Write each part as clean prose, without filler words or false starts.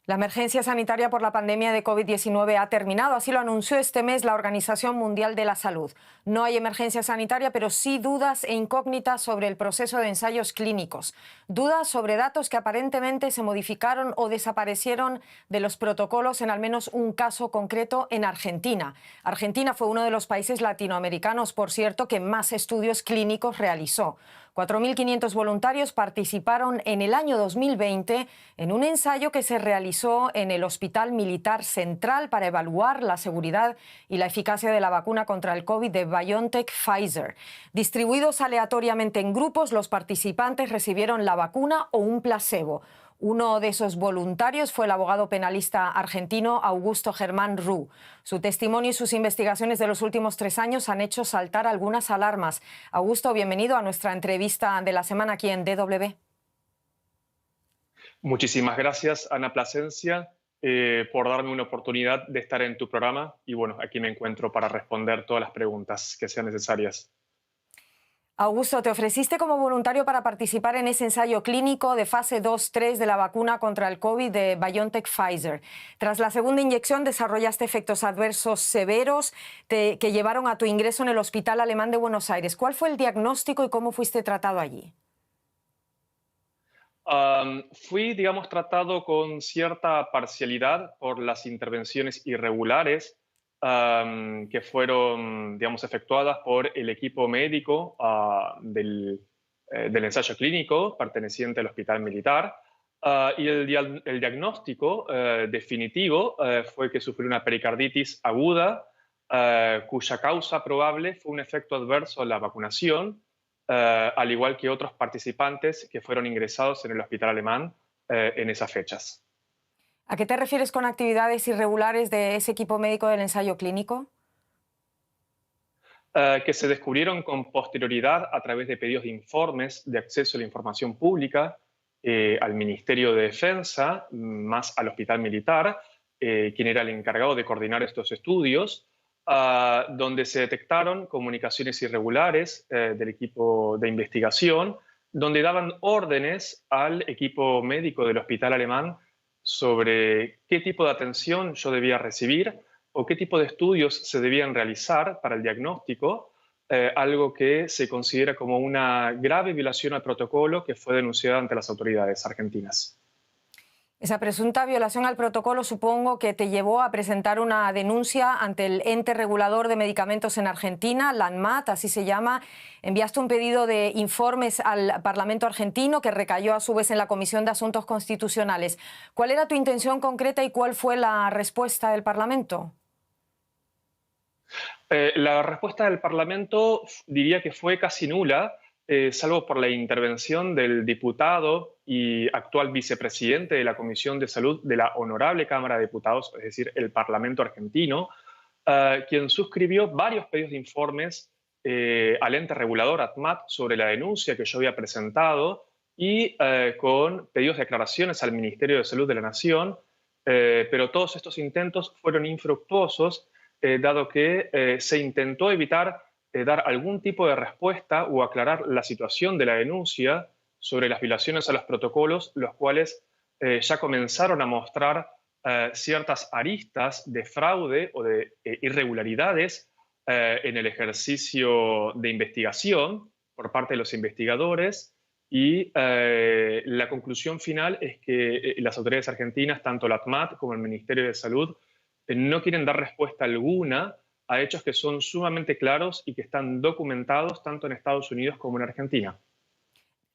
La emergencia sanitaria por la pandemia de COVID-19 ha terminado, así lo anunció este mes la Organización Mundial de la Salud. No hay emergencia sanitaria, pero sí dudas e incógnitas sobre el proceso de ensayos clínicos. Dudas sobre datos que aparentemente se modificaron o desaparecieron de los protocolos en al menos un caso concreto en Argentina. Argentina fue uno de los países latinoamericanos, por cierto, que más estudios clínicos realizó. 4.500 voluntarios participaron en el año 2020 en un ensayo que se realizó en el Hospital Militar Central para evaluar la seguridad y la eficacia de la vacuna contra el COVID de BioNTech Pfizer. Distribuidos aleatoriamente en grupos, los participantes recibieron la vacuna o un placebo. Uno de esos voluntarios fue el abogado penalista argentino Augusto Germán Rú. Su testimonio y sus investigaciones de los últimos 3 años han hecho saltar algunas alarmas. Augusto, bienvenido a nuestra entrevista de la semana aquí en DW. Muchísimas gracias, Ana Plasencia, por darme una oportunidad de estar en tu programa. Y bueno, aquí me encuentro para responder todas las preguntas que sean necesarias. Augusto, te ofreciste como voluntario para participar en ese ensayo clínico de fase 2-3 de la vacuna contra el COVID de BioNTech Pfizer. Tras la segunda inyección desarrollaste efectos adversos severos que llevaron a tu ingreso en el Hospital Alemán de Buenos Aires. ¿Cuál fue el diagnóstico y cómo fuiste tratado allí? Fui, digamos, tratado con cierta parcialidad por las intervenciones irregulares que fueron, digamos, efectuadas por el equipo médico del ensayo clínico perteneciente al Hospital Militar. Y el diagnóstico definitivo fue que sufrí una pericarditis aguda, cuya causa probable fue un efecto adverso a la vacunación, al igual que otros participantes que fueron ingresados en el Hospital Alemán en esas fechas. ¿A qué te refieres con actividades irregulares de ese equipo médico del ensayo clínico? Que se descubrieron con posterioridad a través de pedidos de informes de acceso a la información pública al Ministerio de Defensa, más al Hospital Militar, quien era el encargado de coordinar estos estudios, donde se detectaron comunicaciones irregulares del equipo de investigación, donde daban órdenes al equipo médico del Hospital Alemán sobre qué tipo de atención yo debía recibir o qué tipo de estudios se debían realizar para el diagnóstico, algo que se considera como una grave violación al protocolo que fue denunciada ante las autoridades argentinas. Esa presunta violación al protocolo supongo que te llevó a presentar una denuncia ante el ente regulador de medicamentos en Argentina, la ANMAT, así se llama. Enviaste un pedido de informes al Parlamento argentino que recayó a su vez en la Comisión de Asuntos Constitucionales. ¿Cuál era tu intención concreta y cuál fue la respuesta del Parlamento? La respuesta del Parlamento diría que fue casi nula, salvo por la intervención del diputado y actual vicepresidente de la Comisión de Salud de la Honorable Cámara de Diputados, es decir, el Parlamento argentino, quien suscribió varios pedidos de informes al ente regulador ATMAT sobre la denuncia que yo había presentado y con pedidos de aclaraciones al Ministerio de Salud de la Nación, pero todos estos intentos fueron infructuosos, dado que se intentó evitar dar algún tipo de respuesta o aclarar la situación de la denuncia sobre las violaciones a los protocolos, los cuales ya comenzaron a mostrar ciertas aristas de fraude o de irregularidades en el ejercicio de investigación por parte de los investigadores. Y la conclusión final es que las autoridades argentinas, tanto la ATMAT como el Ministerio de Salud, no quieren dar respuesta alguna a hechos que son sumamente claros y que están documentados tanto en Estados Unidos como en Argentina.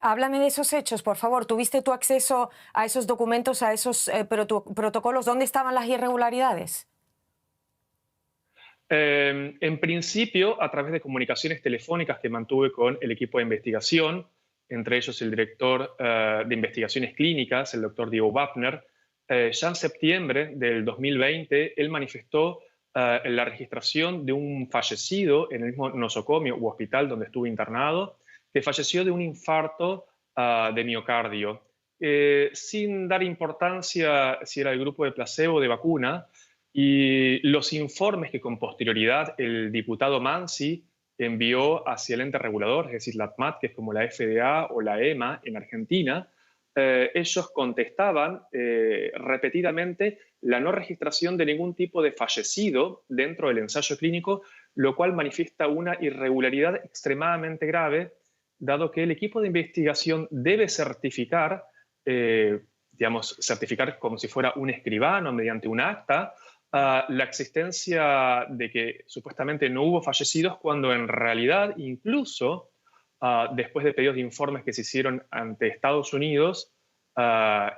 Háblame de esos hechos, por favor. ¿Tuviste tu acceso a esos documentos, a esos protocolos? ¿Dónde estaban las irregularidades? En principio, a través de comunicaciones telefónicas que mantuve con el equipo de investigación, entre ellos el director de investigaciones clínicas, el doctor Diego Wapner, ya en septiembre del 2020, él manifestó la registración de un fallecido en el mismo nosocomio u hospital donde estuvo internado, que falleció de un infarto de miocardio, sin dar importancia si era el grupo de placebo o de vacuna. Y los informes que con posterioridad el diputado Mansi envió hacia el ente regulador, es decir, la ATMAT, que es como la FDA o la EMA en Argentina. Ellos contestaban repetidamente la no registración de ningún tipo de fallecido dentro del ensayo clínico, lo cual manifiesta una irregularidad extremadamente grave, dado que el equipo de investigación debe certificar, digamos, certificar como si fuera un escribano mediante un acta, la existencia de que supuestamente no hubo fallecidos, cuando en realidad incluso después de pedidos de informes que se hicieron ante Estados Unidos,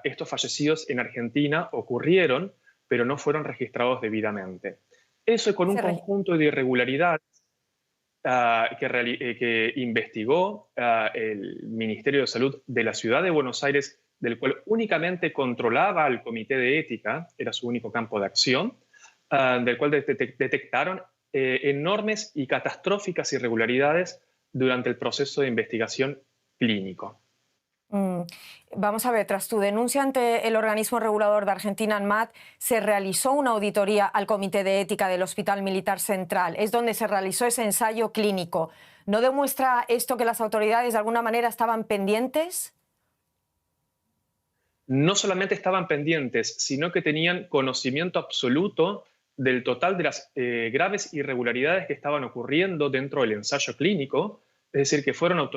estos fallecidos en Argentina ocurrieron, pero no fueron registrados debidamente. Eso con un conjunto de irregularidades que investigó el Ministerio de Salud de la Ciudad de Buenos Aires, del cual únicamente controlaba el Comité de Ética, era su único campo de acción, del cual detectaron enormes y catastróficas irregularidades durante el proceso de investigación clínico. Vamos a ver, tras tu denuncia ante el organismo regulador de Argentina, ANMAT, se realizó una auditoría al Comité de Ética del Hospital Militar Central. Es donde se realizó ese ensayo clínico. ¿No demuestra esto que las autoridades de alguna manera estaban pendientes? No solamente estaban pendientes, sino que tenían conocimiento absoluto del total de las graves irregularidades que estaban ocurriendo dentro del ensayo clínico. Es decir, que fueron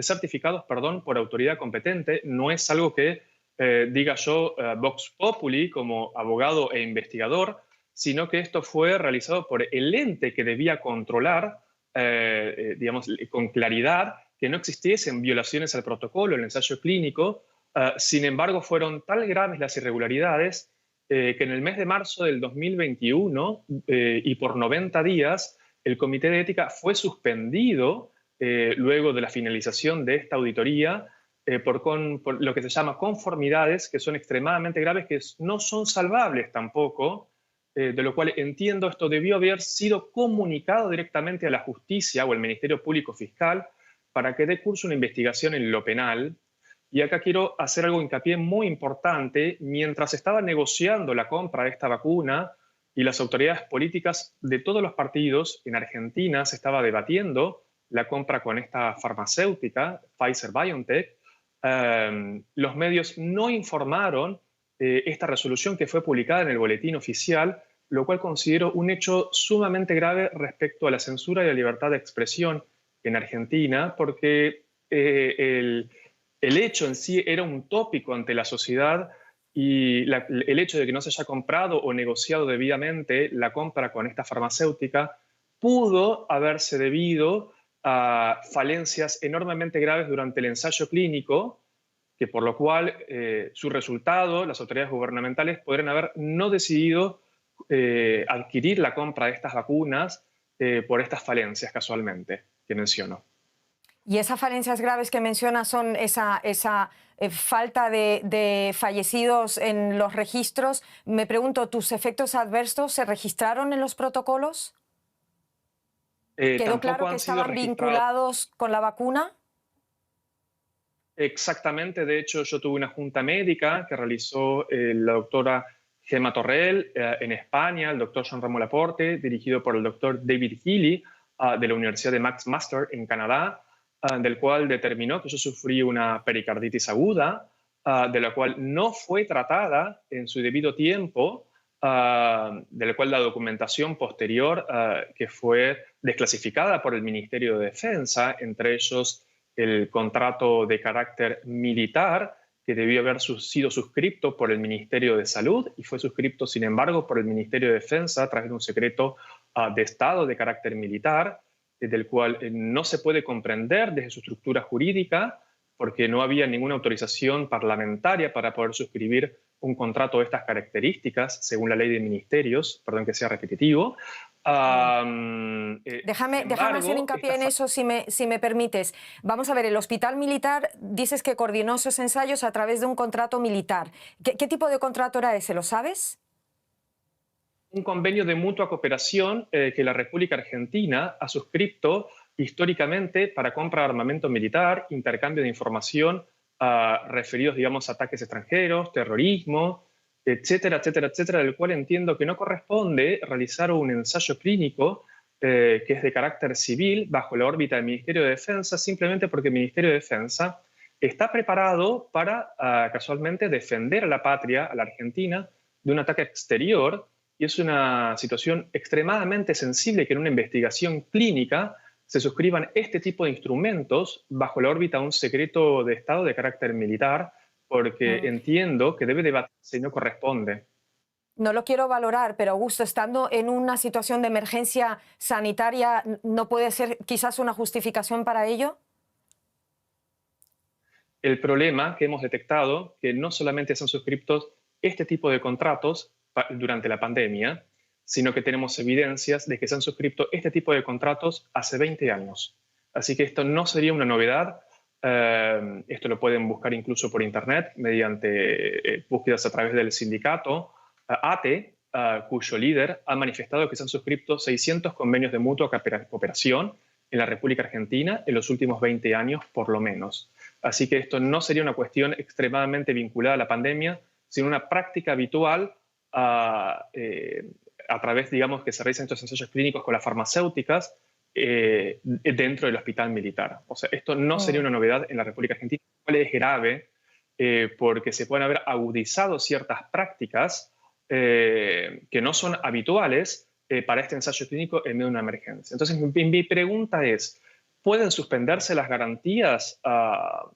certificados por autoridad competente. No es algo que diga yo vox populi como abogado e investigador, sino que esto fue realizado por el ente que debía controlar, digamos, con claridad, que no existiesen violaciones al protocolo, el ensayo clínico. Sin embargo, fueron tan graves las irregularidades que en el mes de marzo del 2021 y por 90 días, el Comité de Ética fue suspendido luego de la finalización de esta auditoría por lo que se llama conformidades, que son extremadamente graves, que no son salvables tampoco, de lo cual entiendo esto debió haber sido comunicado directamente a la justicia o al Ministerio Público Fiscal para que dé curso una investigación en lo penal. Y acá quiero hacer algo hincapié muy importante. Mientras estaba negociando la compra de esta vacuna y las autoridades políticas de todos los partidos en Argentina se estaba debatiendo la compra con esta farmacéutica, Pfizer-BioNTech, los medios no informaron esta resolución que fue publicada en el boletín oficial, lo cual considero un hecho sumamente grave respecto a la censura y la libertad de expresión en Argentina, porque el hecho en sí era un tópico ante la sociedad, y el hecho de que no se haya comprado o negociado debidamente la compra con esta farmacéutica pudo haberse debido a falencias enormemente graves durante el ensayo clínico, que por lo cual su resultado, las autoridades gubernamentales podrían haber no decidido adquirir la compra de estas vacunas por estas falencias casualmente que menciono. Y esas falencias graves que mencionas son esa falta de fallecidos en los registros. Me pregunto, ¿tus efectos adversos se registraron en los protocolos? ¿Quedó claro que estaban vinculados con la vacuna? Exactamente. De hecho, yo tuve una junta médica que realizó la doctora Gemma Torrell en España, el doctor Jean Ramón Laporte, dirigido por el doctor David Healy de la Universidad de McMaster en Canadá, del cual determinó que yo sufrí una pericarditis aguda, de la cual no fue tratada en su debido tiempo, de la cual la documentación posterior que fue desclasificada por el Ministerio de Defensa, entre ellos el contrato de carácter militar, que debió haber sido suscrito por el Ministerio de Salud y fue suscrito, sin embargo, por el Ministerio de Defensa a través de un secreto de Estado de carácter militar, del cual no se puede comprender desde su estructura jurídica, porque no había ninguna autorización parlamentaria para poder suscribir un contrato de estas características, según la ley de ministerios, perdón que sea repetitivo. Déjame hacer hincapié en eso, si me permites. Vamos a ver, el Hospital Militar, dices que coordinó esos ensayos a través de un contrato militar. ¿Qué tipo de contrato era ese? ¿Lo sabes? Un convenio de mutua cooperación que la República Argentina ha suscrito históricamente para compra de armamento militar, intercambio de información referidos, digamos, a ataques extranjeros, terrorismo, etcétera, etcétera, etcétera, del cual entiendo que no corresponde realizar un ensayo clínico que es de carácter civil bajo la órbita del Ministerio de Defensa, simplemente porque el Ministerio de Defensa está preparado para casualmente defender a la patria, a la Argentina, de un ataque exterior, y es una situación extremadamente sensible que en una investigación clínica se suscriban este tipo de instrumentos bajo la órbita de un secreto de Estado de carácter militar, porque entiendo que debe debatirse y no corresponde. No lo quiero valorar, pero Augusto, estando en una situación de emergencia sanitaria, ¿no puede ser quizás una justificación para ello? El problema que hemos detectado, que no solamente se han suscriptos este tipo de contratos durante la pandemia, sino que tenemos evidencias de que se han suscrito este tipo de contratos hace 20 años. Así que esto no sería una novedad. Esto lo pueden buscar incluso por internet mediante búsquedas a través del sindicato ATE, cuyo líder ha manifestado que se han suscrito 600 convenios de mutua cooperación en la República Argentina en los últimos 20 años, por lo menos. Así que esto no sería una cuestión extremadamente vinculada a la pandemia, sino una práctica habitual a través, digamos, que se realizan estos ensayos clínicos con las farmacéuticas dentro del hospital militar. O sea, esto no sería una novedad en la República Argentina, lo cual es grave porque se pueden haber agudizado ciertas prácticas que no son habituales para este ensayo clínico en medio de una emergencia. Entonces, mi pregunta es, ¿pueden suspenderse las garantías,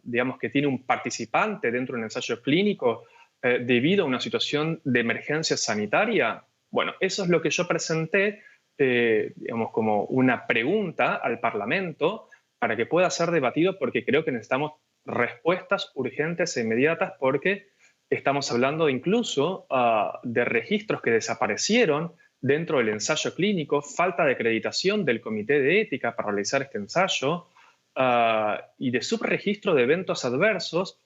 digamos, que tiene un participante dentro de un ensayo clínico debido a una situación de emergencia sanitaria? Bueno, eso es lo que yo presenté, digamos, como una pregunta al Parlamento para que pueda ser debatido, porque creo que necesitamos respuestas urgentes e inmediatas, porque estamos hablando incluso de registros que desaparecieron dentro del ensayo clínico, falta de acreditación del Comité de Ética para realizar este ensayo y de subregistro de eventos adversos,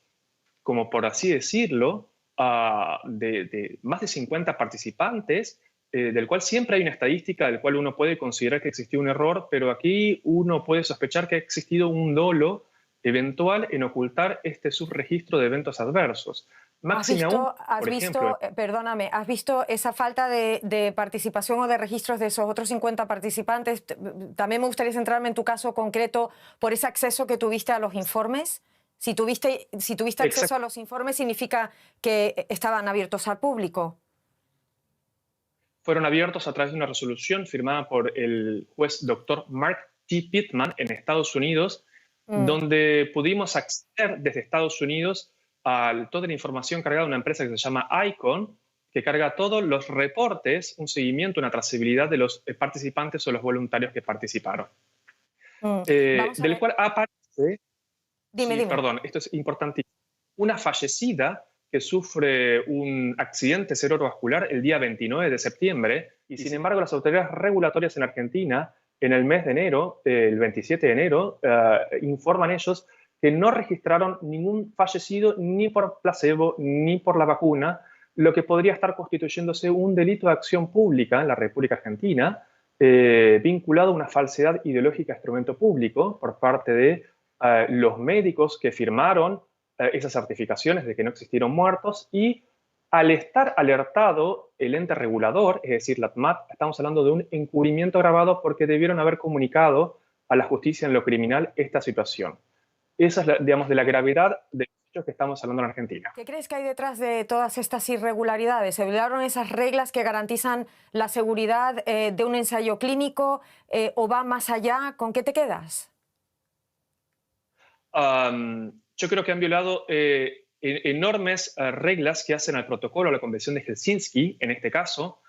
como por así decirlo, de más de 50 participantes, del cual siempre hay una estadística del cual uno puede considerar que existió un error, pero aquí uno puede sospechar que ha existido un dolo eventual en ocultar este subregistro de eventos adversos. Máxime aún, por ejemplo, perdóname, ¿has visto esa falta de participación o de registros de esos otros 50 participantes? También me gustaría centrarme en tu caso concreto por ese acceso que tuviste a los informes. Si tuviste acceso a los informes, significa que estaban abiertos al público. Fueron abiertos a través de una resolución firmada por el juez Dr. Mark T. Pittman en Estados Unidos, donde pudimos acceder desde Estados Unidos a toda la información cargada de una empresa que se llama ICON, que carga todos los reportes, un seguimiento, una trazabilidad de los participantes o los voluntarios que participaron. Del cual aparece, dime. Perdón, esto es importantísimo, una fallecida que sufre un accidente cerebrovascular el día 29 de septiembre, y sin embargo las autoridades regulatorias en Argentina, en el mes de enero, el 27 de enero, informan ellos que no registraron ningún fallecido ni por placebo ni por la vacuna, lo que podría estar constituyéndose un delito de acción pública en la República Argentina, vinculado a una falsedad ideológica a instrumento público por parte de los médicos que firmaron esas certificaciones de que no existieron muertos, y al estar alertado el ente regulador, es decir, la ATMAT, estamos hablando de un encubrimiento agravado porque debieron haber comunicado a la justicia en lo criminal esta situación. Esa es, digamos, de la gravedad de los hechos que estamos hablando en Argentina. ¿Qué crees que hay detrás de todas estas irregularidades? ¿Se violaron esas reglas que garantizan la seguridad de un ensayo clínico o va más allá? ¿Con qué te quedas? Yo creo que han violado enormes reglas que hacen al protocolo, a la Convención de Helsinki, en este caso,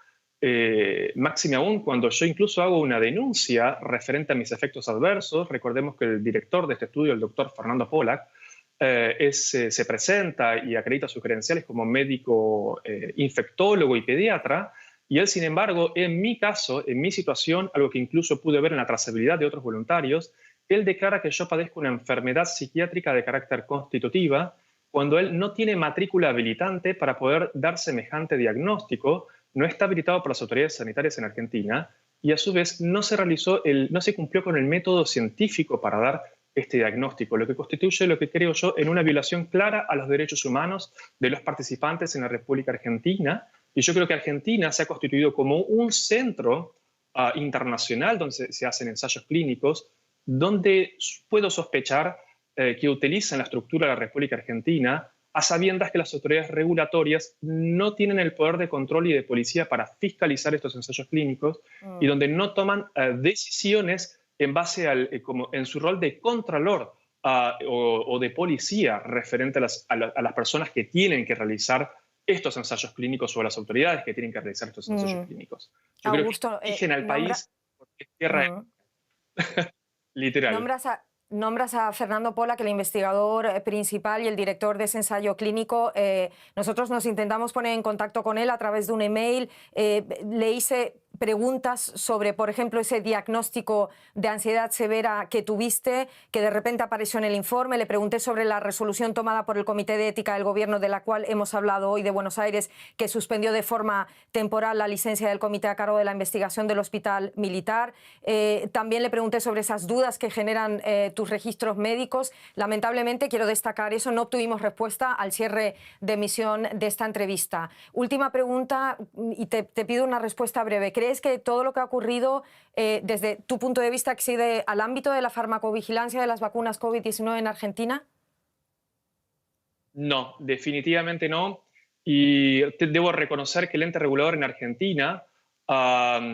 máxime aún cuando yo incluso hago una denuncia referente a mis efectos adversos. Recordemos que el director de este estudio, el doctor Fernando Pollack, se presenta y acredita sus credenciales como médico infectólogo y pediatra, y él, sin embargo, en mi caso, en mi situación, algo que incluso pude ver en la trazabilidad de otros voluntarios, él declara que yo padezco una enfermedad psiquiátrica de carácter constitutiva cuando él no tiene matrícula habilitante para poder dar semejante diagnóstico, no está habilitado por las autoridades sanitarias en Argentina, y a su vez no se cumplió con el método científico para dar este diagnóstico, lo que constituye, lo que creo yo, en una violación clara a los derechos humanos de los participantes en la República Argentina. Y yo creo que Argentina se ha constituido como un centro internacional donde se hacen ensayos clínicos, donde puedo sospechar que utilizan la estructura de la República Argentina a sabiendas que las autoridades regulatorias no tienen el poder de control y de policía para fiscalizar estos ensayos clínicos y donde no toman decisiones en base como en su rol de contralor o de policía referente a las personas que tienen que realizar estos ensayos clínicos o a las autoridades que tienen que realizar estos ensayos clínicos. Yo creo que Augusto, exigen al país porque es tierra literal. Nombras a, nombras a Fernando Pola, que el investigador principal y el director de ese ensayo clínico. Nosotros nos intentamos poner en contacto con él a través de un email. Le hice preguntas sobre, por ejemplo, ese diagnóstico de ansiedad severa que tuviste, que de repente apareció en el informe. Le pregunté sobre la resolución tomada por el Comité de Ética del Gobierno, de la cual hemos hablado hoy, de Buenos Aires, que suspendió de forma temporal la licencia del comité a cargo de la investigación del Hospital Militar. También le pregunté sobre esas dudas que generan tus registros médicos. Lamentablemente, quiero destacar eso, no obtuvimos respuesta al cierre de emisión de esta entrevista. Última pregunta, y te pido una respuesta breve. ¿Crees que todo lo que ha ocurrido desde tu punto de vista excede al ámbito de la farmacovigilancia de las vacunas COVID-19 en Argentina? No, definitivamente no. Y debo reconocer que el ente regulador en Argentina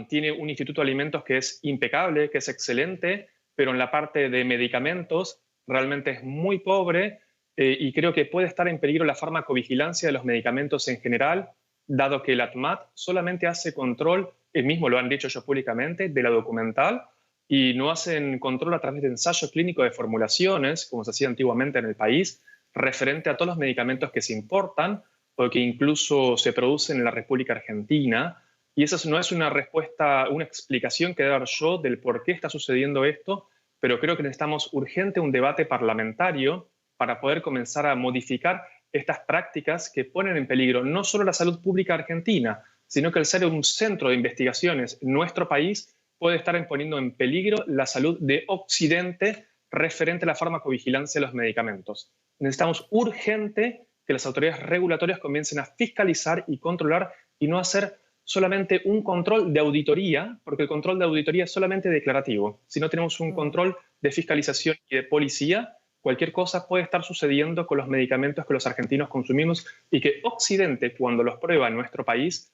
tiene un instituto de alimentos que es impecable, que es excelente, pero en la parte de medicamentos realmente es muy pobre y creo que puede estar en peligro la farmacovigilancia de los medicamentos en general, dado que el ATMAT solamente hace control, mismo lo han dicho ellos públicamente, de la documental, y no hacen control a través de ensayo clínico de formulaciones, como se hacía antiguamente en el país, referente a todos los medicamentos que se importan o que incluso se producen en la República Argentina. Y esa no es una respuesta, una explicación que dar yo del por qué está sucediendo esto, pero creo que necesitamos urgente un debate parlamentario para poder comenzar a modificar estas prácticas que ponen en peligro no solo la salud pública argentina, sino que al ser un centro de investigaciones en nuestro país puede estar poniendo en peligro la salud de Occidente referente a la farmacovigilancia de los medicamentos. Necesitamos urgente que las autoridades regulatorias comiencen a fiscalizar y controlar y no hacer solamente un control de auditoría, porque el control de auditoría es solamente declarativo. Si no tenemos un control de fiscalización y de policía, cualquier cosa puede estar sucediendo con los medicamentos que los argentinos consumimos y que Occidente, cuando los prueba en nuestro país,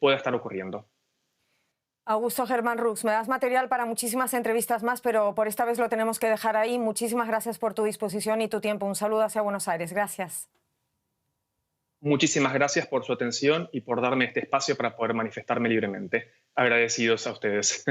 pueda estar ocurriendo. Augusto Germán Rux, me das material para muchísimas entrevistas más, pero por esta vez lo tenemos que dejar ahí. Muchísimas gracias por tu disposición y tu tiempo. Un saludo hacia Buenos Aires. Gracias. Muchísimas gracias por su atención y por darme este espacio para poder manifestarme libremente. Agradecidos a ustedes.